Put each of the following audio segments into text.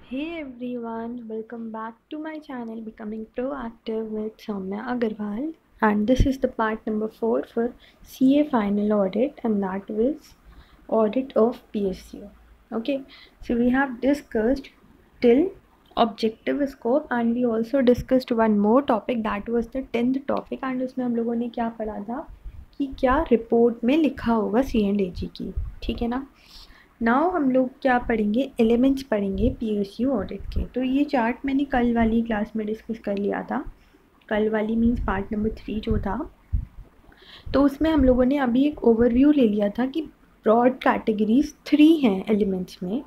Hey everyone, welcome back to my channel Becoming Proactive with Soumya Agarwal, and this is the part number 4 for CA final audit, and that was audit of PSU. Okay, so we have discussed till objective scope and we also discussed one more topic, that was the 10th topic, and उसमें हम लोगों ने क्या पढ़ा था कि क्या report में लिखा होगा C&AG की. ठीक है ना. नाउ हम लोग क्या पढ़ेंगे, एलिमेंट्स पढ़ेंगे पीएसयू ऑडिट के. तो ये चार्ट मैंने कल वाली क्लास में डिस्कस कर लिया था. कल वाली मीन्स पार्ट नंबर 3 जो था, तो उसमें हम लोगों ने अभी एक ओवरव्यू ले लिया था कि ब्रॉड कैटेगरीज 3 हैं एलिमेंट्स में.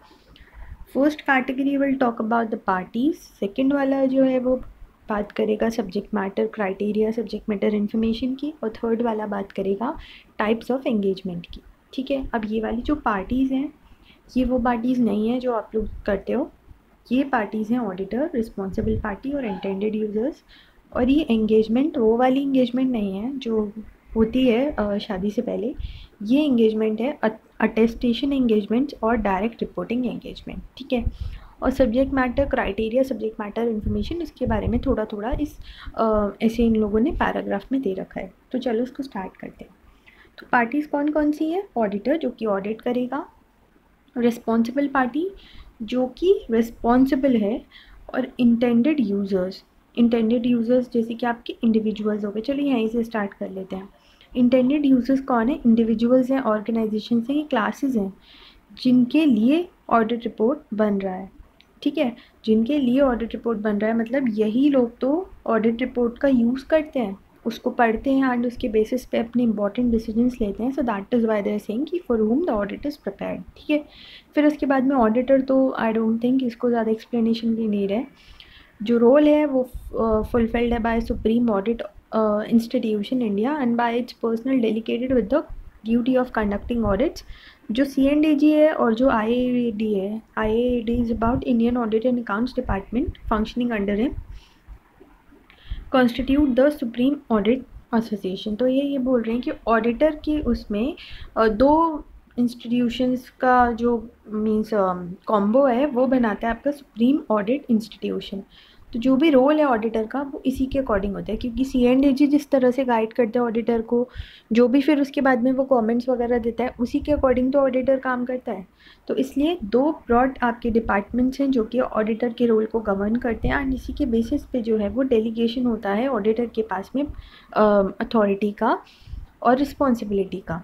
First category will talk about the parties. Second वाला जो है वो बात करेगा subject matter criteria, subject matter information की, और थर्ड वाला बात करेगा टाइप्स ऑफ एंगेजमेंट की. ठीक है. अब ये वाली जो पार्टीज़ हैं, ये वो पार्टीज़ नहीं है जो आप लोग करते हो. ये पार्टीज़ हैं ऑडिटर, रिस्पॉन्सिबल पार्टी और इंटेंडेड यूज़र्स. और ये एंगेजमेंट वो वाली एंगेजमेंट नहीं है जो होती है शादी से पहले. ये एंगेजमेंट है अटेस्टेशन एंगेजमेंट और डायरेक्ट रिपोर्टिंग एंगेजमेंट. ठीक है. और subject matter criteria, subject matter information, इसके बारे में थोड़ा थोड़ा इस ऐसे इन लोगों ने पैराग्राफ में दे रखा है. तो चलो उसको स्टार्ट करते हैं. तो पार्टीज़ कौन कौन सी हैं. ऑडिटर जो कि ऑडिट करेगा, रिस्पॉन्सिबल पार्टी जो कि रिस्पॉन्सिबल है, और इंटेंडेड यूज़र्स. इंटेंडेड यूज़र्स जैसे कि आपके इंडिविजुअल्स हो गए. चलिए यहीं से स्टार्ट कर लेते हैं. इंटेंडेड यूज़र्स कौन है. इंडिविजुअल्स हैं, ऑर्गेनाइजेशन हैं, ये क्लासेस हैं जिनके लिए ऑडिट रिपोर्ट बन रहा है. ठीक है. जिनके लिए ऑडिट रिपोर्ट बन रहा है मतलब यही लोग तो ऑडिट रिपोर्ट का यूज़ करते हैं, उसको पढ़ते हैं एंड उसके बेसिस पे अपने इंपॉर्टेंट डिसीजंस लेते हैं. So that is why they are saying कि for whom the audit is prepared. ठीक है. फिर उसके बाद में ऑडिटर, तो आई डोंट थिंक इसको ज़्यादा एक्सप्लेनेशन की नीड है. जो रोल है वो फुलफिल्ड है by supreme audit institution India and by its personal dedicated with the duty of conducting audits. जो C&AG है और जो IAD है, IAD is about Indian audit and accounts department functioning under him, constitute the supreme audit association. तो ये बोल रहे हैं कि ऑडिटर के उसमें दो इंस्टीट्यूशंस का जो मीन्स कॉम्बो है वो बनाता है आपका सुप्रीम ऑडिट इंस्टीट्यूशन. तो जो भी रोल है ऑडिटर का वो इसी के अकॉर्डिंग होता है, क्योंकि C&AG जिस तरह से गाइड करता है ऑडिटर को, जो भी फिर उसके बाद में वो कमेंट्स वगैरह देता है, उसी के अकॉर्डिंग तो ऑडिटर काम करता है. तो इसलिए दो ब्रॉड आपके डिपार्टमेंट्स हैं जो कि ऑडिटर के रोल को गवर्न करते हैं, एंड इसी के बेसिस पे जो है वो डेलीगेशन होता है ऑडिटर के पास में अथॉरिटी का और रिस्पॉन्सिबिलिटी का.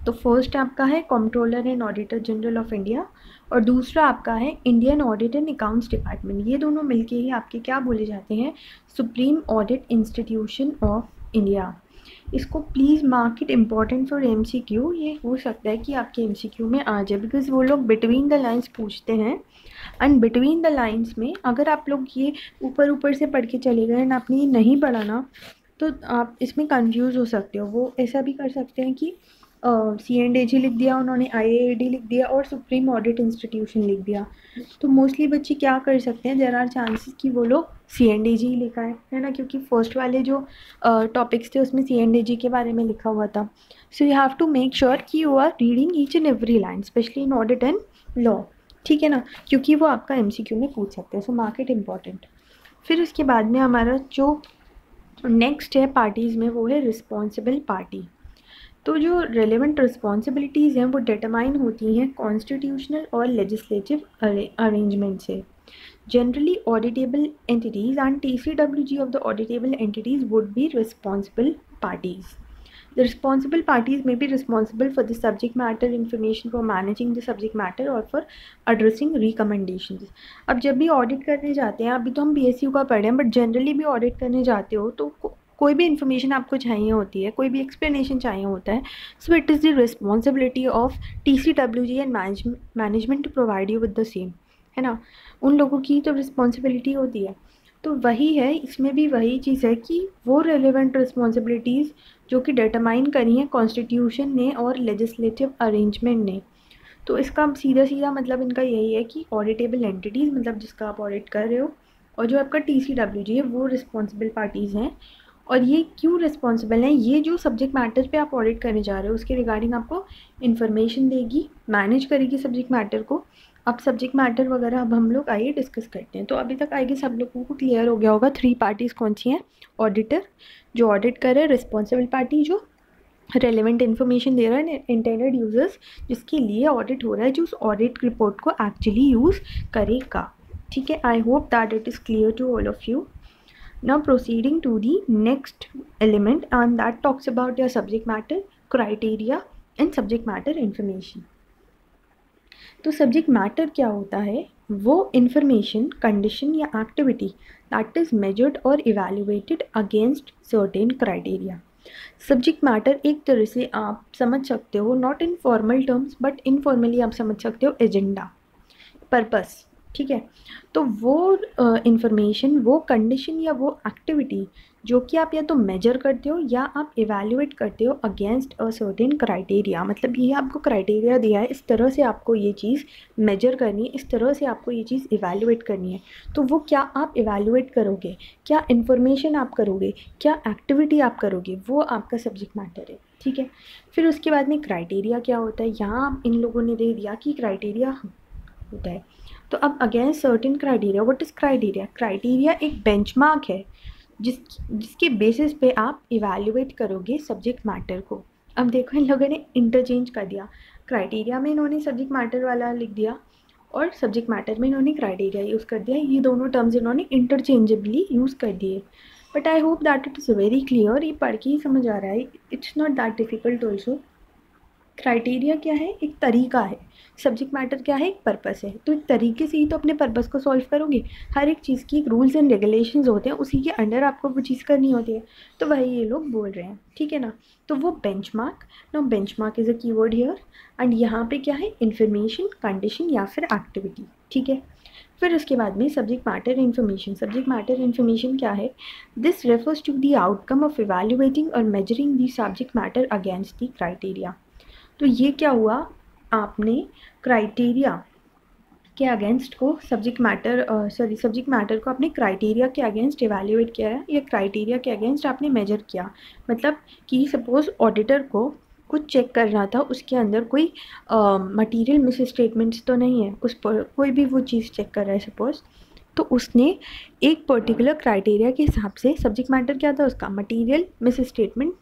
तो फर्स्ट आपका है controller and auditor general of India, और दूसरा आपका है Indian audit and accounts department. ये दोनों मिलके ही आपके क्या बोले जाते हैं, supreme audit institution of India. इसको please mark it important for MCQ. ये हो सकता है कि आपके MCQ में आ जाए, बिकॉज वो लोग बिटवीन द लाइन्स पूछते हैं, एंड बिटवीन द लाइन्स में अगर आप लोग ये ऊपर ऊपर से पढ़ के चले गए एंड आपने ये नहीं पढ़ा ना, तो आप इसमें कंफ्यूज हो सकते हो. वो ऐसा भी कर सकते हैं कि C&AG लिख दिया उन्होंने, IAD लिख दिया और सुप्रीम ऑडिट इंस्टीट्यूशन लिख दिया. तो मोस्टली बच्चे क्या कर सकते हैं, देयर आर चांसेस कि वो लोग C&AG ही लिखा है ना, क्योंकि फर्स्ट वाले जो टॉपिक्स थे उसमें C&AG के बारे में लिखा हुआ था. So you have to make sure कि you are reading each and every line, specially in audit and law. ठीक है ना, क्योंकि वो आपका MCQ में पूछ सकते हैं. So market important. फिर उसके बाद में हमारा जो नेक्स्ट है पार्टीज़ में वो है रिस्पॉन्सिबल पार्टी. तो जो रेलेवेंट रिस्पॉन्सिबिलिटीज़ हैं वो डिटरमाइन होती हैं कॉन्स्टिट्यूशनल और लेजिस्लेटिव अरेंजमेंट से. Generally auditable entities and TCWG of the auditable entities would be responsible parties. The responsible parties may be responsible for the subject matter information, for managing the subject matter और for addressing recommendations. अब जब भी audit करने जाते हैं, अभी तो हम PSU का पढ़े हैं, बट जनरली भी ऑडिट करने जाते हो तो कोई भी इन्फॉर्मेशन आपको चाहिए होती है, कोई भी एक्सप्लेनेशन चाहिए होता है. So it is the responsibility of TCWG and management to provide you with the same, है ना. उन लोगों की तो रिस्पॉन्सिबिलिटी होती है. तो वही है, इसमें भी वही चीज़ है कि वो रेलेवेंट रिस्पॉन्सिबिलिटीज़ जो कि डिटरमाइन करी हैं कॉन्स्टिट्यूशन ने और लेजिस्लेटिव अरेंजमेंट ने. तो इसका सीधा सीधा मतलब इनका यही है कि ऑडिटेबल एंटिटीज़ मतलब जिसका आप ऑडिट कर रहे हो, और जो आपका TCWG है वो रिस्पॉन्सिबल पार्टीज़ हैं. और ये क्यों रिस्पॉन्सिबल हैं, ये जो सब्जेक्ट मैटर पे आप ऑडिट करने जा रहे हो उसके रिगार्डिंग आपको इन्फॉर्मेशन देगी, मैनेज करेगी सब्जेक्ट मैटर को, अब सब्जेक्ट मैटर वगैरह अब हम लोग आइए डिस्कस करते हैं। तो अभी तक आएगी सब लोगों को क्लियर हो गया होगा 3 पार्टीज़ कौन सी हैं। ऑडिटर जो ऑडिट कर रहे हैं, रिस्पॉन्सिबल पार्टी जो रेलिवेंट इन्फॉर्मेशन दे रहा है, इंटेंडेड यूजर्स जिसके लिए ऑडिट हो रहा है, जो उस ऑडिट रिपोर्ट को एक्चुअली यूज़ करेगा। ठीक है, I hope that it is clear to all of you. Now proceeding to the next element, and that talks about your subject matter criteria and subject matter information. तो subject matter क्या होता है? वो information, condition या activity that is measured और evaluated against certain criteria. Subject matter एक तरह से आप समझ सकते हो, not in formal terms but informally आप समझ सकते हो एजेंडा, पर्पस। ठीक है, तो वो इंफॉर्मेशन, वो कंडीशन या वो एक्टिविटी जो कि आप या तो मेजर करते हो या आप इवैल्यूएट करते हो अगेंस्ट अ सर्टेन क्राइटेरिया। मतलब ये आपको क्राइटेरिया दिया है, इस तरह से आपको ये चीज़ मेजर करनी है, इस तरह से आपको ये चीज़ इवैल्यूएट करनी है। तो वो क्या आप इवैल्यूएट करोगे, क्या इन्फॉर्मेशन आप करोगे, क्या एक्टिविटी आप करोगे, वो आपका सब्जेक्ट मैटर है। ठीक है, फिर उसके बाद में क्राइटेरिया क्या होता है। यहाँ इन लोगों ने दे दिया कि क्राइटेरिया होता है। तो अब against certain criteria, what is criteria? Criteria एक बेंचमार्क है जिसके बेसिस पे आप इवैल्यूएट करोगे सब्जेक्ट मैटर को। अब देखो इन लोगों ने इंटरचेंज कर दिया, क्राइटेरिया में इन्होंने सब्जेक्ट मैटर वाला लिख दिया और सब्जेक्ट मैटर में इन्होंने क्राइटेरिया यूज़ कर दिया। ये दोनों टर्म्स इन्होंने इंटरचेंजेबली यूज़ कर दिए। But I hope that it is very clear, ये पढ़ के ही समझ आ रहा है, it's not that difficult also. Criteria क्या है? एक तरीका है। सब्जेक्ट मैटर क्या है? एक पर्पस है। तो एक तरीके से ही तो अपने पर्पस को सॉल्व करोगे। हर एक चीज़ की एक रूल्स एंड रेगुलेशंस होते हैं, उसी के अंडर आपको वो चीज़ करनी होती है। तो वही ये लोग बोल रहे हैं, ठीक है ना। तो वो benchmark, no benchmark is a keyword here, and यहाँ पे क्या है? इन्फॉर्मेशन, कंडीशन या फिर एक्टिविटी। ठीक है, फिर उसके बाद में subject matter information. Subject matter information क्या है? This refers to the outcome of evaluating और measuring the subject matter against the criteria. तो ये क्या हुआ, आपने क्राइटेरिया के अगेंस्ट को सब्जेक्ट मैटर को आपने क्राइटेरिया के अगेंस्ट इवैल्यूएट किया है या क्राइटेरिया के अगेंस्ट आपने मेजर किया। मतलब कि सपोज़ ऑडिटर को कुछ चेक करना था, उसके अंदर कोई मटेरियल मिस स्टेटमेंट्स तो नहीं है, उस पर कोई भी वो चीज़ चेक कर रहा है सपोज़, तो उसने एक पर्टिकुलर क्राइटेरिया के हिसाब से, सब्जेक्ट मैटर क्या था उसका? मटेरियल मिस स्टेटमेंट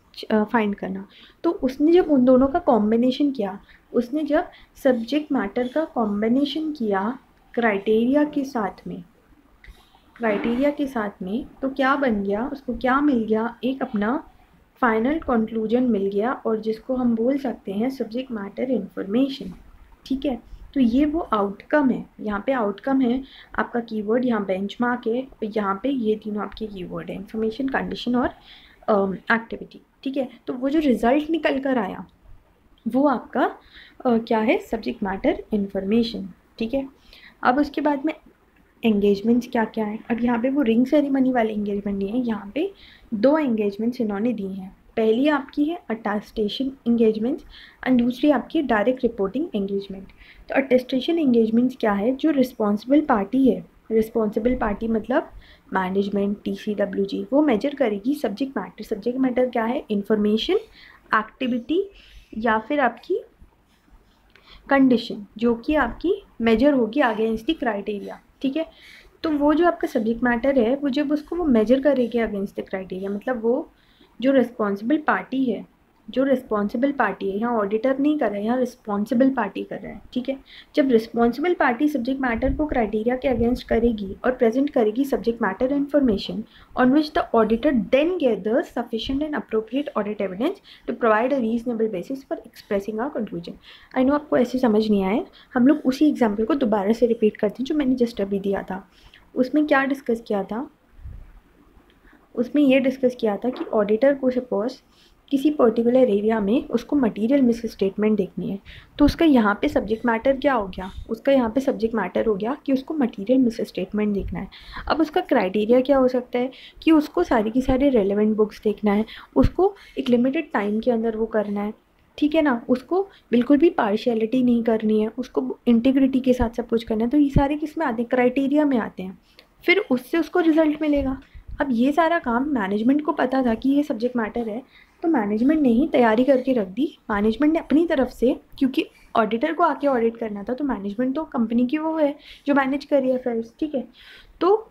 फाइंड करना। तो उसने जब उन दोनों का कॉम्बिनेशन किया, उसने जब सब्जेक्ट मैटर का कॉम्बिनेशन किया क्राइटेरिया के साथ में, तो क्या बन गया, उसको क्या मिल गया? एक अपना फाइनल कंक्लूजन मिल गया, और जिसको हम बोल सकते हैं सब्जेक्ट मैटर इन्फॉर्मेशन। ठीक है, तो ये वो आउटकम है। यहाँ पे आउटकम है आपका कीवर्ड, यहाँ बेंचमार्क है, यहाँ पे ये तीनों आपके कीवर्ड है, इन्फॉर्मेशन, कंडीशन और एक्टिविटी। ठीक है, तो वो जो रिज़ल्ट निकल कर आया वो आपका क्या है? Subject matter information. ठीक है, अब उसके बाद में एंगेजमेंट्स क्या क्या है। अब यहाँ पे वो रिंग सेरेमनी वाली एंगेजमेंट नहीं है, यहाँ पे 2 एंगेजमेंट्स इन्होंने दी हैं। पहली आपकी है अटेस्टेशन एंगेजमेंट्स एंड दूसरी आपकी डायरेक्ट रिपोर्टिंग एंगेजमेंट। तो अटेस्टेशन एंगेजमेंट्स क्या है? जो रिस्पॉन्सिबल पार्टी है, रिस्पॉन्सिबल पार्टी मतलब मैनेजमेंट, TCWG, वो मेजर करेगी सब्जेक्ट मैटर। सब्जेक्ट मैटर क्या है? इंफॉर्मेशन, एक्टिविटी या फिर आपकी कंडीशन, जो कि आपकी मेजर होगी अगेंस्ट द क्राइटेरिया। ठीक है, तो वो जो आपका सब्जेक्ट मैटर है, वो जब उसको वो मेजर करेगी अगेंस्ट द क्राइटेरिया, मतलब वो जो रिस्पॉन्सिबल पार्टी है, यहाँ ऑडिटर नहीं कर रहा है, यहाँ रिस्पॉन्सिबल पार्टी कर रहा है। ठीक है, जब रिस्पॉन्सिबल पार्टी सब्जेक्ट मैटर को क्राइटेरिया के अगेंस्ट करेगी और प्रेजेंट करेगी subject matter information on which the auditor then gathers sufficient and appropriate audit evidence to provide a reasonable basis for expressing a conclusion. I know आपको ऐसे समझ नहीं आया, हम लोग उसी एग्जाम्पल को दोबारा से रिपीट करते हैं जो मैंने जस्ट अभी दिया था। उसमें क्या डिस्कस किया था? उसमें ये डिस्कस किया था कि ऑडिटर को सपोज किसी पर्टिकुलर एरिया में उसको मटेरियल मिस स्टेटमेंट देखनी है, तो उसका यहाँ पे सब्जेक्ट मैटर क्या हो गया? उसका यहाँ पे सब्जेक्ट मैटर हो गया कि उसको मटेरियल मिस स्टेटमेंट देखना है। अब उसका क्राइटेरिया क्या हो सकता है? कि उसको सारी की सारी रेलेवेंट बुक्स देखना है, उसको एक लिमिटेड टाइम के अंदर वो करना है। ठीक है ना, उसको बिल्कुल भी पार्शियलिटी नहीं करनी है, उसको इंटीग्रिटी के साथ सब कुछ करना है। तो ये सारे किस में आते हैं? क्राइटेरिया में आते हैं। फिर उससे उसको रिजल्ट मिलेगा। अब ये सारा काम मैनेजमेंट को पता था कि ये सब्जेक्ट मैटर है, तो मैनेजमेंट ने ही तैयारी करके रख दी। मैनेजमेंट ने अपनी तरफ से, क्योंकि ऑडिटर को आके ऑडिट करना था, तो मैनेजमेंट तो कंपनी की वो है जो मैनेज कर रही है अफेयर्स, ठीक है। तो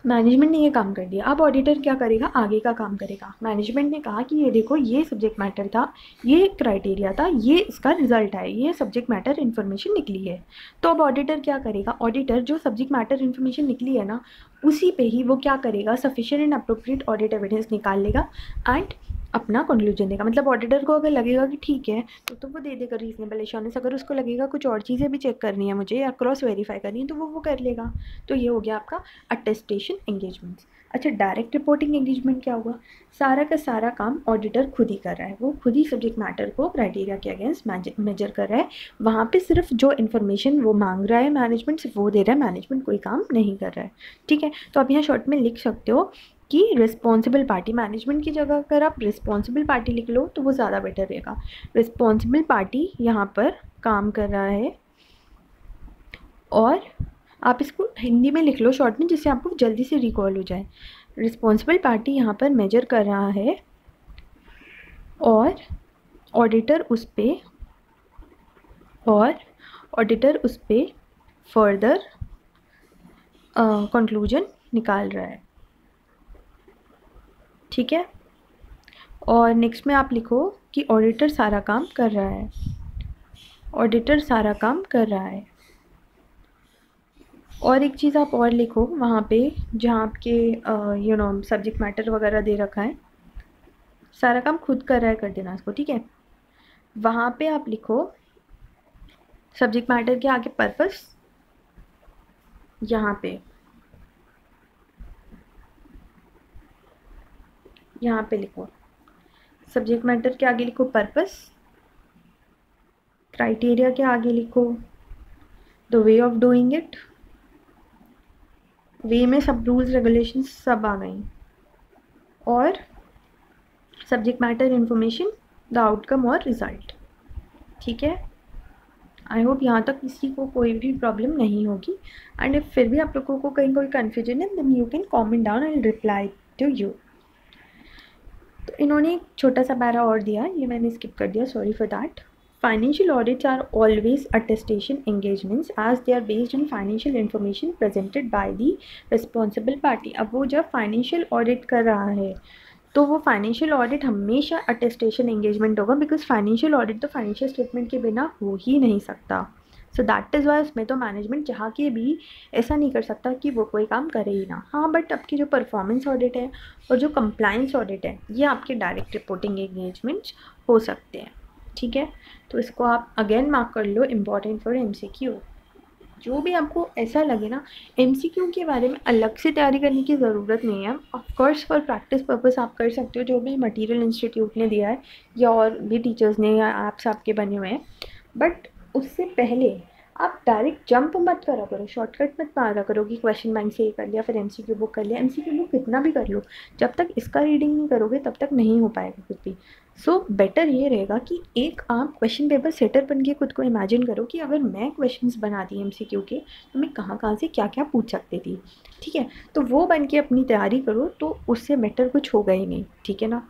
मैनेजमेंट ने ये काम कर दिया, अब ऑडिटर क्या करेगा, आगे का काम करेगा। मैनेजमेंट ने कहा कि ये देखो, ये सब्जेक्ट मैटर था, ये क्राइटेरिया था, ये इसका रिजल्ट है, ये सब्जेक्ट मैटर इन्फॉर्मेशन निकली है। तो अब ऑडिटर क्या करेगा, ऑडिटर जो सब्जेक्ट मैटर इन्फॉर्मेशन निकली है ना, उसी पे ही वो क्या करेगा, sufficient and appropriate audit evidence निकाल लेगा एंड अपना कंक्लूजन देगा। मतलब ऑडिटर को अगर लगेगा कि ठीक है तो वो दे देगा रीजनेबल एश्योरेंस। अगर उसको लगेगा कुछ और चीज़ें भी चेक करनी है मुझे या क्रॉस वेरीफाई करनी है तो वो कर लेगा। तो ये हो गया आपका अटेस्टेशन एंगेजमेंट्स। अच्छा, डायरेक्ट रिपोर्टिंग एंगेजमेंट क्या हुआ, सारा का सारा काम ऑडिटर खुद ही कर रहा है, वो खुद ही सब्जेक्ट मैटर को क्राइटेरिया के अगेंस्ट मेजर कर रहा है। वहाँ पे सिर्फ जो इन्फॉर्मेशन वो मांग रहा है मैनेजमेंट, सिर्फ वो दे रहा है, मैनेजमेंट कोई काम नहीं कर रहा है, ठीक है। तो आप यहाँ शॉर्ट में लिख सकते हो कि रिस्पॉन्सिबल पार्टी, मैनेजमेंट की जगह अगर आप रिस्पॉन्सिबल पार्टी लिख लो तो वो ज़्यादा बेटर रहेगा। रिस्पॉन्सिबल पार्टी यहाँ पर काम कर रहा है, और आप इसको हिंदी में लिख लो शॉर्ट में जिससे आपको जल्दी से रिकॉल हो जाए। रिस्पॉन्सिबल पार्टी यहाँ पर मेजर कर रहा है और ऑडिटर उस पर फर्दर कंक्लूजन निकाल रहा है, ठीक है। और नेक्स्ट में आप लिखो कि ऑडिटर सारा काम कर रहा है, ऑडिटर सारा काम कर रहा है। और एक चीज़ आप और लिखो वहाँ पे जहाँ आपके सब्जेक्ट मैटर वगैरह दे रखा है, सारा काम खुद कर रहा है, कर देना इसको, ठीक है। वहाँ पे आप लिखो सब्जेक्ट मैटर के आगे पर्पस, यहाँ पे लिखो सब्जेक्ट मैटर के आगे लिखो पर्पस, क्राइटेरिया के आगे लिखो the way of doing it, way में सब रूल्स रेगुलेशंस सब आ गई, और subject matter information the outcome और रिजल्ट, ठीक है। आई होप यहाँ तक किसी को कोई भी प्रॉब्लम नहीं होगी, एंड इफ फिर भी आप लोगों को कहीं कोई कन्फ्यूजन है then you can comment down, I will reply to you. तो इन्होंने एक छोटा सा पैरा और दिया, ये मैंने स्किप कर दिया, sorry for that. Financial audits are always attestation engagements as they are based on financial information presented by the responsible party। अब वो जब फाइनेंशियल ऑडिट कर रहा है तो वो फाइनेंशियल ऑडिट हमेशा अटेस्टेशन एंगेजमेंट होगा, बिकॉज फाइनेंशियल ऑडिट तो फाइनेंशियल स्टेटमेंट के बिना हो ही नहीं सकता। सो दैट इज़ वाई उसमें तो मैनेजमेंट चाह के भी ऐसा नहीं कर सकता कि वो कोई काम करे ही ना। हाँ, बट आपकी जो परफॉर्मेंस ऑडिट है और जो कंप्लायंस ऑडिट है ये आपके डायरेक्ट रिपोर्टिंग एंगेजमेंट्स हो सकते हैं, ठीक है। तो इसको आप अगेन मार्क कर लो, इम्पॉर्टेंट फॉर MCQ। जो भी आपको ऐसा लगे ना MCQ के बारे में अलग से तैयारी करने की ज़रूरत नहीं है, ऑफकोर्स फॉर प्रैक्टिस पर्पस आप कर सकते हो जो भी मटेरियल इंस्टीट्यूट ने दिया है या और भी टीचर्स ने या ऐप्स आपके बने हुए हैं, बट उससे पहले आप डायरेक्ट जंप मत करा करो, शॉर्टकट मत मारा करो कि क्वेश्चन बैंक से ये कर लिया फिर MCQ बुक कर लिया। MCQ बुक कितना भी कर लो, जब तक इसका रीडिंग नहीं करोगे तब तक नहीं हो पाएगा कुछ भी। सो बेटर ये रहेगा कि एक आप क्वेश्चन पेपर सेटर बन के खुद को इमेजिन करो कि अगर मैं क्वेश्चंस बनाती MCQ के तो मैं कहाँ कहाँ से क्या क्या पूछ सकती थी, ठीक है। तो वो बन के अपनी तैयारी करो, तो उससे बेटर कुछ होगा ही नहीं, ठीक है ना।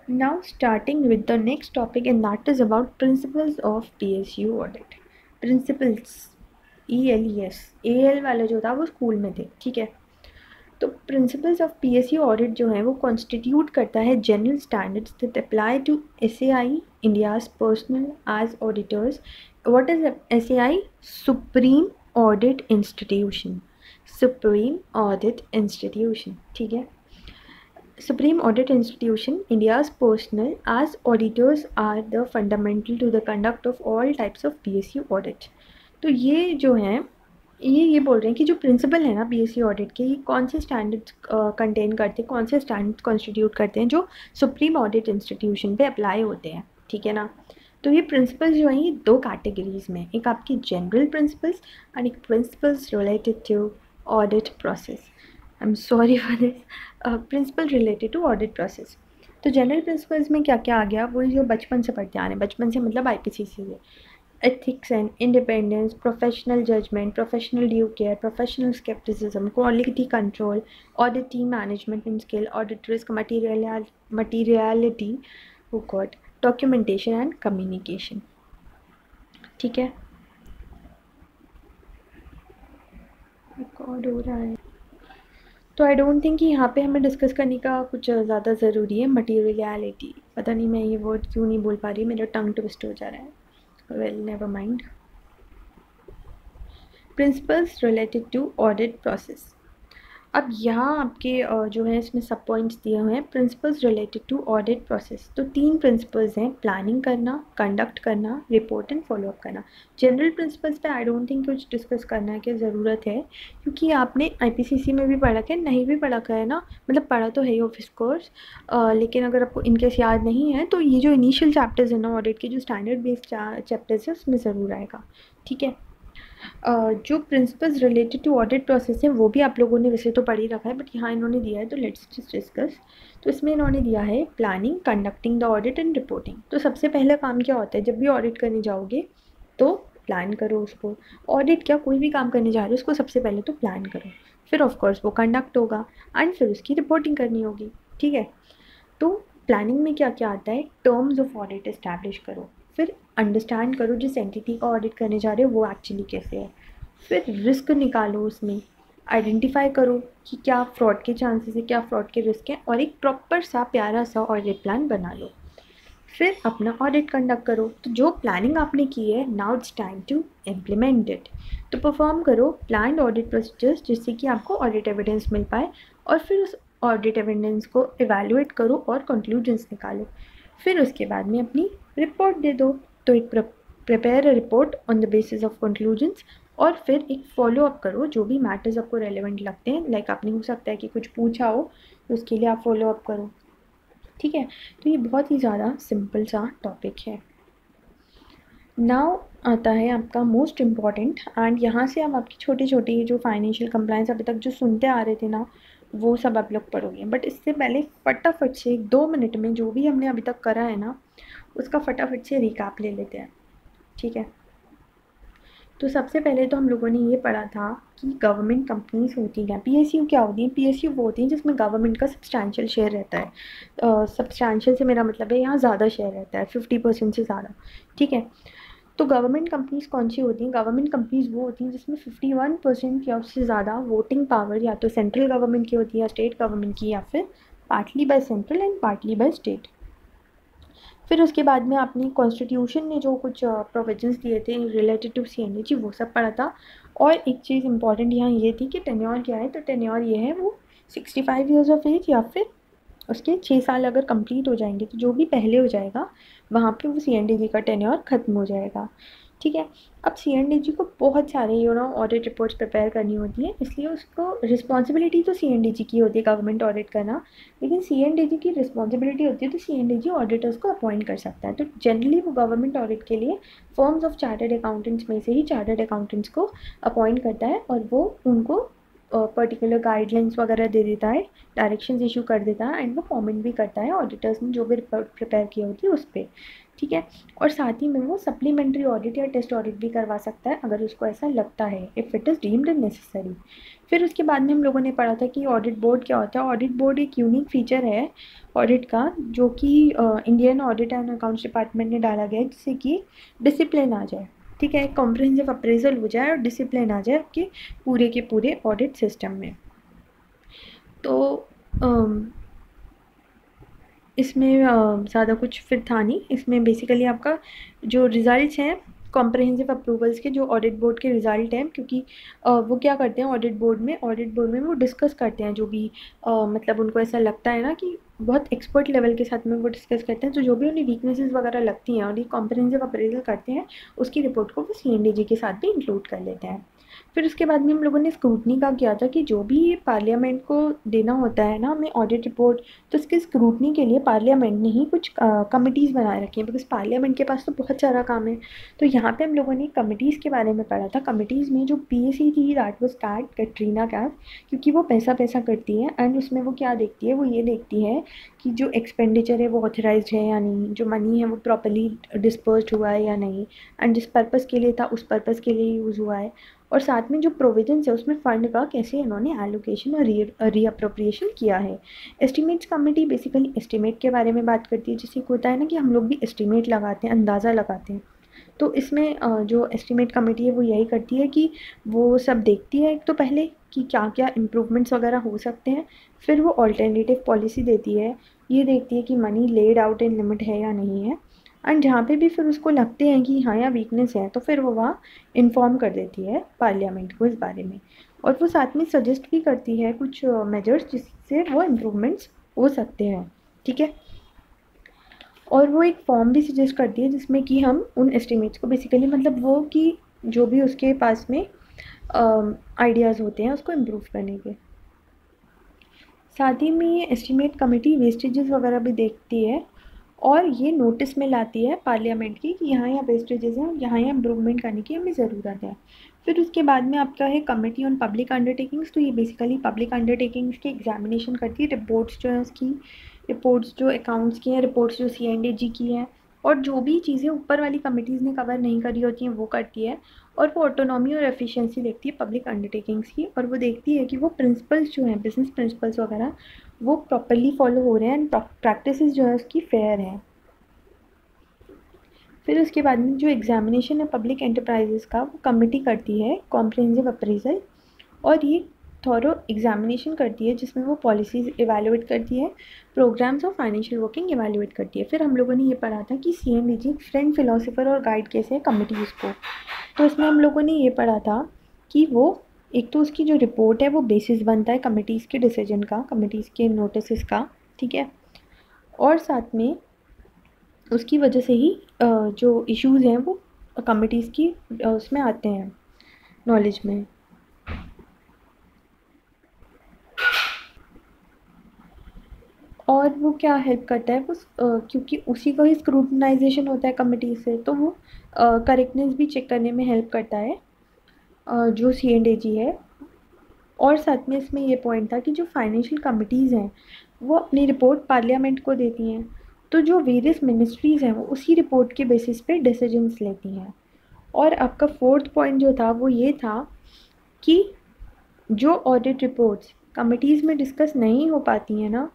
Now starting with the next topic and that is about principles of PSU audit। Principles ELES, AL वाला जो था वो स्कूल में थे, ठीक है। तो प्रिंसिपल्स ऑफ PSU ऑडिट जो है वो कॉन्स्टिट्यूट करता है general standards that apply to SAI India's personnel as auditors. What is SAI? Supreme audit institution, supreme audit institution, ठीक है। Supreme Audit Institution, India's personnel as auditors are the fundamental to the conduct of all types of PSU audit। तो ये जो है ये बोल रहे हैं कि जो प्रिंसिपल है ना PSU ऑडिट के, ये कौन से स्टैंडर्ड्स कंटेन करते हैं, कौन से स्टैंडर्ड्स कॉन्स्टिट्यूट करते हैं जो सुप्रीम ऑडिट इंस्टीट्यूशन पे अप्लाई होते हैं, ठीक है ना। तो ये प्रिंसिपल्स जो हैं ये दो कैटेगरीज में, एक आपकी जनरल प्रिंसिपल्स एंड एक principles related to audit process. I am sorry for this, principle related to audit process. तो जनरल प्रिंसिपल्स में क्या क्या आ गया, वो जो बचपन से पढ़ते आ रहे हैं, बचपन से मतलब IPCC से, ethics and independence, professional judgement, professional due care, professional scepticism, quality control, audit team management and skill, audit risk, materiality, documentation and communication. ठीक है, रिकॉर्ड हो रहा है। तो आई डोंट थिंक कि यहाँ पे हमें डिस्कस करने का कुछ ज़्यादा ज़रूरी है। मटीरियलिटी, पता नहीं मैं ये वर्ड क्यों नहीं बोल पा रही, मेरा टंग ट्विस्ट हो जा रहा है। Well never mind. Principles related to audit process. अब यहाँ आपके जो है इसमें सब पॉइंट्स दिए हुए हैं, principles related to audit process. तो 3 प्रिंसिपल्स हैं, प्लानिंग करना, कंडक्ट करना, रिपोर्ट एंड फॉलोअप करना। जनरल प्रिंसिपल्स पे आई डोंट थिंक कुछ डिस्कस करना की ज़रूरत है, क्योंकि आपने आईपीसीसी में भी पढ़ा है, नहीं भी पढ़ा है ना, मतलब पढ़ा तो है ही ऑफ कोर्स, लेकिन अगर आपको इनकेस याद नहीं है तो ये जो इनिशियल चैप्टर्स है ना ऑडिट के, जो स्टैंडर्ड बेस्ड चैप्टर्स है उसमें ज़रूर आएगा। ठीक है, जो principles related to audit process है वो भी आप लोगों ने वैसे तो पढ़ ही रखा है, बट यहाँ इन्होंने दिया है तो लेट्स जस्ट डिस्कस। तो इसमें इन्होंने दिया है planning, conducting the audit and reporting. तो सबसे पहला काम क्या होता है, जब भी ऑडिट करने जाओगे तो प्लान करो उसको। ऑडिट क्या, कोई भी काम करने जा रहे हो उसको सबसे पहले तो प्लान करो, फिर ऑफकोर्स वो कंडक्ट होगा एंड फिर उसकी रिपोर्टिंग करनी होगी। ठीक है, तो प्लानिंग में क्या क्या आता है, टर्म्स ऑफ ऑडिट इस्टेब्लिश करो, फिर अंडरस्टैंड करो जिस एंटिटी का ऑडिट करने जा रहे हो वो एक्चुअली कैसे है, फिर रिस्क निकालो, उसमें आइडेंटिफाई करो कि क्या फ्रॉड के चांसेस है, क्या फ्रॉड के रिस्क हैं, और एक प्रॉपर सा प्यारा सा ऑडिट प्लान बना लो, फिर अपना ऑडिट कंडक्ट करो। तो जो प्लानिंग आपने की है, now it's time to implement it. तो परफॉर्म करो प्लान्ड ऑडिट प्रोसीजर्स जिससे कि आपको ऑडिट एविडेंस मिल पाए, और फिर उस ऑडिट एविडेंस को इवैल्यूएट करो और कंक्लूजन्स निकालो, फिर उसके बाद में अपनी रिपोर्ट दे दो। तो एक prepare a report on the basis of conclusions, और फिर एक फॉलो अप करो जो भी मैटर्स आपको रेलेवेंट लगते हैं, लाइक आपने हो सकता है कि कुछ पूछा हो तो उसके लिए आप फॉलो अप करो। ठीक है, तो ये बहुत ही ज़्यादा सिंपल सा टॉपिक है। नाउ आता है आपका मोस्ट इम्पॉर्टेंट, एंड यहाँ से हम आपकी छोटी छोटी जो फाइनेंशियल कंप्लाइंस अभी तक जो सुनते आ रहे थे ना, वो सब आप लोग पढ़ोगे। बट इससे पहले फटाफट से 2 मिनट में जो भी हमने अभी तक करा है ना, उसका फटाफट से रिकैप ले लेते हैं। ठीक है, तो सबसे पहले तो हम लोगों ने ये पढ़ा था कि गवर्नमेंट कंपनीज होती हैं। पीएसयू क्या होती हैं, पीएसयू वो होती हैं जिसमें गवर्नमेंट का सब्सटैंशियल शेयर रहता है। सब्सटैंशियल से मेरा मतलब है यहाँ ज़्यादा शेयर रहता है, 50% से ज़्यादा। ठीक है, तो गवर्नमेंट कंपनीज कौन सी होती हैं, गवर्नमेंट कंपनीज वो होती हैं जिसमें 51% या उससे ज़्यादा वोटिंग पावर या तो सेंट्रल गवर्नमेंट की होती है या स्टेट गवर्नमेंट की, या फिर partly by central and partly by state. फिर उसके बाद में आपने कॉन्स्टिट्यूशन ने जो कुछ प्रोविजंस दिए थे रिलेटेड टू सीएनडीटी वो सब पढ़ा था। और एक चीज़ इंपॉर्टेंट यहाँ ये थी कि टेन्योर क्या है, तो टेन्योर ये है वो 65 ईयर्स ऑफ एज या फिर उसके 6 साल अगर कंप्लीट हो जाएंगे तो जो भी पहले हो जाएगा वहाँ पे वो सीएनडीटी का टेन्योर ख़त्म हो जाएगा। ठीक है, अब सीएनडीटी को बहुत सारे ऑडिट रिपोर्ट्स प्रिपेयर करनी होती है, इसलिए उसको रिस्पॉन्सिबिलिटी तो सीएनडीटी की होती है गवर्नमेंट ऑडिट करना, लेकिन सीएनडीटी की रिस्पॉन्सिबिलिटी होती है तो सीएनडीटी ऑडिटर्स को अपॉइंट कर सकता है। तो जनरली वो गवर्नमेंट ऑडिट के लिए फर्म्स ऑफ चार्टर्ड अकाउंटेंट्स में से ही चार्टर्ड अकाउंटेंट्स को अपॉइंट करता है, और वो उनको पर्टिकुलर गाइडलाइंस वगैरह दे देता है, डायरेक्शंस इशू कर देता है, एंड वो कमेंट भी करता है ऑडिटर्स ने जो भी रिपोर्ट प्रिपेयर की होती है उस पर। ठीक है, और साथ ही में वो सप्लीमेंट्री ऑडिट या टेस्ट ऑडिट भी करवा सकता है अगर उसको ऐसा लगता है, if it is deemed necessary. फिर उसके बाद में हम लोगों ने पढ़ा था कि ऑडिट बोर्ड क्या होता है। ऑडिट बोर्ड एक यूनिक फीचर है ऑडिट का, जो कि Indian audit and accounts department ने डाला गया है, जिससे कि डिसिप्लिन आ जाए। ठीक है, कॉम्प्रिहेंसिव अप्रेजल हो जाए और डिसिप्लिन आ जाए आपके पूरे के पूरे ऑडिट सिस्टम में। तो इसमें ज़्यादा कुछ फिर था नहीं, इसमें बेसिकली आपका जो रिज़ल्ट्स हैं कॉम्प्रहेंसिव अप्रूवल्स के, जो ऑडिट बोर्ड के रिज़ल्ट हैं, क्योंकि वो क्या करते हैं ऑडिट बोर्ड में वो डिस्कस करते हैं जो भी मतलब उनको ऐसा लगता है ना कि बहुत एक्सपर्ट लेवल के साथ में वो डिस्कस करते हैं, तो जो भी उन्हें वीकनेसेस वगैरह लगती हैं और ये कॉम्प्रहेंसिव अप्रेजल करते हैं, उसकी रिपोर्ट को वो सीएनडीजी के साथ भी इंक्लूड कर लेते हैं। फिर उसके बाद में हम लोगों ने स्क्रूटनी का किया था कि जो भी पार्लियामेंट को देना होता है ना हमें ऑडिट रिपोर्ट, तो उसके स्क्रूटनी के लिए पार्लियामेंट ने ही कुछ कमिटीज़ बनाए रखी हैं, बिकॉज पार्लियामेंट के पास तो बहुत सारा काम है। तो यहाँ पे हम लोगों ने कमिटीज़ के बारे में पढ़ा था। कमिटीज़ में जो पीएसी थी, दैट वाज कैटरीना कैफ, क्योंकि वो पैसा पैसा करती है, एंड उसमें वो क्या देखती है, वो ये देखती है कि जो एक्सपेंडिचर है वो ऑथराइज्ड है या नहीं, जो मनी है वो प्रॉपर्ली डिस्पर्स्ड हुआ है या नहीं, एंड जिस पर्पज़ के लिए था उस पर्पज़ के लिए यूज़ हुआ है, और साथ में जो प्रोविजंस है उसमें फ़ंड का कैसे इन्होंने एलोकेशन और रीअप्रोप्रिएशन किया है। एस्टिमेट्स कमेटी बेसिकली एस्टिमेट के बारे में बात करती है, जैसे होता है ना कि हम लोग भी एस्टिमेट लगाते हैं, अंदाज़ा लगाते हैं। तो इसमें जो एस्टिमेट कमेटी है वो यही करती है कि वो सब देखती है एक तो पहले कि क्या क्या इम्प्रूवमेंट्स वगैरह हो सकते हैं, फिर वो ऑल्टरनेटिव पॉलिसी देती है, ये देखती है कि money laid out in limit है या नहीं है, एंड जहाँ पे भी फिर उसको लगते हैं कि हाँ या वीकनेस है तो फिर वो वहाँ इन्फॉर्म कर देती है पार्लियामेंट को इस बारे में। और वो साथ में सजेस्ट भी करती है कुछ मेजर्स जिससे वो इम्प्रूवमेंट्स हो सकते हैं। ठीक है, और वो एक फॉर्म भी सजेस्ट करती है जिसमें कि हम उन एस्टिमेट्स को बेसिकली मतलब वो कि जो भी उसके पास में आइडियाज़ होते हैं उसको इम्प्रूव करने के। साथ ही में ये एस्टिमेट कमेटी वेस्टेजेस वगैरह भी देखती है और ये नोटिस में लाती है पार्लियामेंट की कि यहाँ वेस्टेजेस हैं और यहाँ इम्प्रूवमेंट करने की हमें ज़रूरत है। फिर उसके बाद में आपका है कमेटी ऑन पब्लिक अंडरटेकिंग्स। तो ये बेसिकली पब्लिक अंडरटेकिंग्स की एग्जामिनेशन करती है, रिपोर्ट्स जो है उसकी, रिपोर्ट्स जो अकाउंट्स की हैं, रिपोर्ट्स जो CNDG की हैं, और जो भी चीज़ें ऊपर वाली कमिटीज़ ने कवर नहीं करी होती हैं वो करती है। और वो ऑटोनॉमी और एफिशिएंसी देखती है पब्लिक अंडरटेकिंग्स की, और वो देखती है कि वो प्रिंसिपल्स जो हैं बिजनेस प्रिंसिपल्स वगैरह वो प्रॉपरली फॉलो हो रहे हैं एंड प्रैक्टिसेस जो है उसकी फेयर है। फिर उसके बाद में जो एग्जामिनेशन है पब्लिक एंटरप्राइजेस का वो कमेटी करती है कॉम्प्रिहेंसिव अप्रेजल, और ये थॉरो एग्जामिनेशन करती है जिसमें वो पॉलिसीज़ इवेलुएट करती है, प्रोग्राम्स और फाइनेंशियल वर्किंग इवेलुएट करती है। फिर हम लोगों ने ये पढ़ा था कि CNDG फ्रेंड फिलोसोफर और गाइड कैसे है कमिटीज़ को। तो इसमें हम लोगों ने ये पढ़ा था कि वो एक तो उसकी जो रिपोर्ट है वो बेसिस बनता है कमिटीज़ के डिसीजन का, कमिटीज़ के नोटिस का। ठीक है, और साथ में उसकी वजह से ही जो इश्यूज़ हैं वो कमिटीज़ की उसमें आते हैं नॉलेज में। और वो क्या हेल्प करता है वो क्योंकि उसी का ही स्क्रूटनाइजेशन होता है कमिटी से, तो वो करेक्टनेस भी चेक करने में हेल्प करता है जो CNDG है। और साथ में इसमें ये पॉइंट था कि जो फाइनेंशियल कमिटीज़ हैं वो अपनी रिपोर्ट पार्लियामेंट को देती हैं, तो जो वेरियस मिनिस्ट्रीज़ हैं वो उसी रिपोर्ट के बेसिस पे डिसीजंस लेती हैं। और आपका फोर्थ पॉइंट जो था वो ये था कि जो ऑडिट रिपोर्ट्स कमिटीज़ में डिस्कस नहीं हो पाती हैं ना,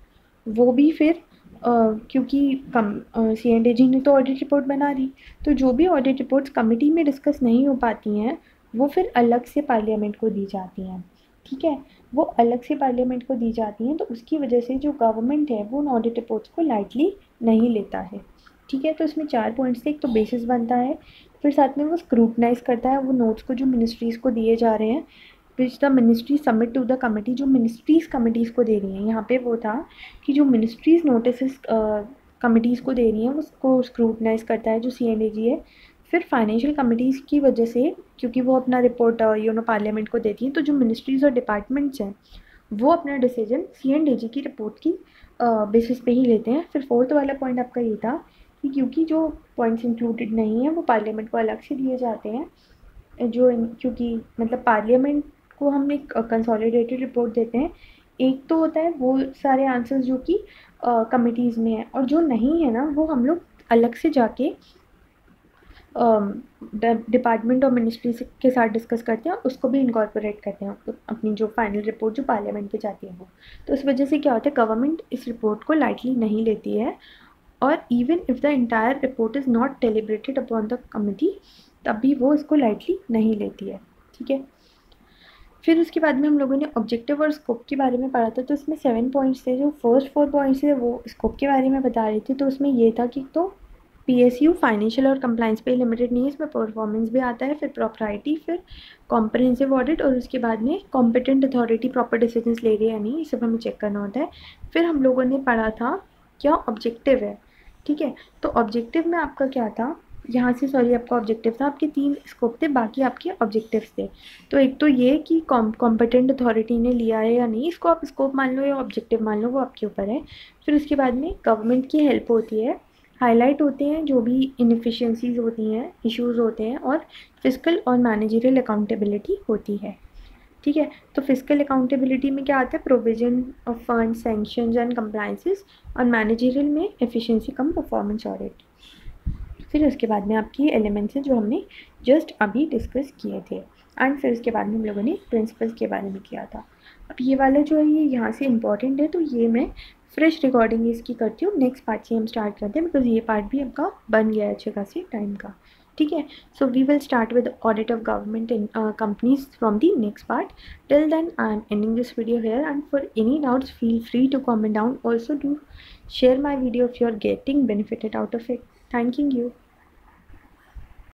वो भी फिर क्योंकि CNDG ने तो ऑडिट रिपोर्ट बना दी, तो जो भी ऑडिट रिपोर्ट्स कमिटी में डिस्कस नहीं हो पाती हैं वो फिर अलग से पार्लियामेंट को दी जाती हैं। ठीक है, वो अलग से पार्लियामेंट को दी जाती हैं, तो उसकी वजह से जो गवर्नमेंट है वो उन ऑडिट रिपोर्ट्स को लाइटली नहीं लेता है। ठीक है, तो इसमें 4 पॉइंट्स थे। एक तो बेसिस बनता है, फिर साथ में वो स्क्रूटनाइज़ करता है वो नोट्स को जो मिनिस्ट्रीज़ को दिए जा रहे हैं, which the ministry submit to the committee, जो मिनिस्ट्रीज़ कमिटीज़ को दे रही हैं। यहाँ पे वो था कि जो मिनिस्ट्रीज़ नोटिस कमिटीज़ को दे रही हैं उसको स्क्रूटनाइज़ करता है जो CNDG है। फिर फाइनेंशियल कमिटीज़ की वजह से, क्योंकि वो अपना रिपोर्ट पार्लियामेंट को देती हैं, तो जो मिनिस्ट्रीज़ और डिपार्टमेंट्स हैं वो अपना डिसीजन CNDG की रिपोर्ट की बेसिस पे ही लेते हैं। फिर फोर्थ वाला पॉइंट आपका ये था कि क्योंकि जो पॉइंट्स इंक्लूडेड नहीं हैं वो पार्लियामेंट को अलग से दिए जाते हैं, क्योंकि मतलब पार्लियामेंट को हम एक कंसोलिडेटेड रिपोर्ट देते हैं। एक तो होता है वो सारे आंसर्स जो कि कमिटीज़ में है, और जो नहीं है ना वो हम लोग अलग से जाके डिपार्टमेंट और मिनिस्ट्री के साथ डिस्कस करते हैं और उसको भी इनकॉर्पोरेट करते हैं तो अपनी जो फाइनल रिपोर्ट जो पार्लियामेंट पे जाती है वो। तो इस वजह से क्या होता है, गवर्नमेंट इस रिपोर्ट को लाइटली नहीं लेती है, और even if the entire report is not deliberated upon the committee तब भी वो इसको लाइटली नहीं लेती है। ठीक है, फिर उसके बाद में हम लोगों ने ऑब्जेक्टिव और स्कोप के बारे में पढ़ा था। तो इसमें 7 पॉइंट्स थे। जो फर्स्ट 4 पॉइंट्स थे वो स्कोप के बारे में बता रही थी। तो उसमें ये था कि तो PSU फाइनेंशियल और कंप्लाइंस पे लिमिटेड नहीं है, इसमें परफॉर्मेंस भी आता है, फिर प्रॉपराइटी, फिर कॉम्प्रिहेंसिव ऑडिट, और उसके बाद में कॉम्पिटेंट अथॉरिटी प्रॉपर डिसीजंस ले रही है या नहीं, ये सब हमें चेक करना होता है। फिर हम लोगों ने पढ़ा था क्या ऑब्जेक्टिव है। ठीक है, तो ऑब्जेक्टिव में आपका क्या था, यहाँ से सॉरी आपका ऑब्जेक्टिव था, आपके 3 स्कोप थे, बाकी आपके ऑब्जेक्टिव्स थे। तो एक तो ये कि कॉम्पिटेंट अथॉरिटी ने लिया है या नहीं, इसको आप स्कोप मान लो या ऑब्जेक्टिव मान लो, वो आपके ऊपर है। फिर उसके बाद में गवर्नमेंट की हेल्प होती है, हाईलाइट होते हैं जो भी इनएफिशिएंसीज होती हैं, इश्यूज होते हैं, और फिजिकल और मैनेजरियल अकाउंटेबिलिटी होती है। ठीक है, तो फिजिकल अकाउंटेबिलिटी में क्या आता है, provision of fund, sanctions and compliances, और मैनेजरियल में एफिशिएंसी कम परफॉर्मेंस ऑडिट। फिर उसके बाद में आपकी एलिमेंट्स हैं जो हमने जस्ट अभी डिस्कस किए थे, एंड फिर उसके बाद में हम लोगों ने प्रिंसिपल्स के बारे में किया था। अब ये वाला जो है ये यहाँ से इम्पॉर्टेंट है, तो ये मैं फ्रेश रिकॉर्डिंग इसकी करती हूँ, नेक्स्ट पार्ट से हम स्टार्ट करते हैं, बिकॉज ये पार्ट भी आपका बन गया है अच्छे खासे टाइम का। ठीक है. So we will start with the audit of government and companies from the next part. Till then I am ending this video here, and for any doubts feel free to comment down. Also do share my video if you are getting benefited out of it. Thanking you.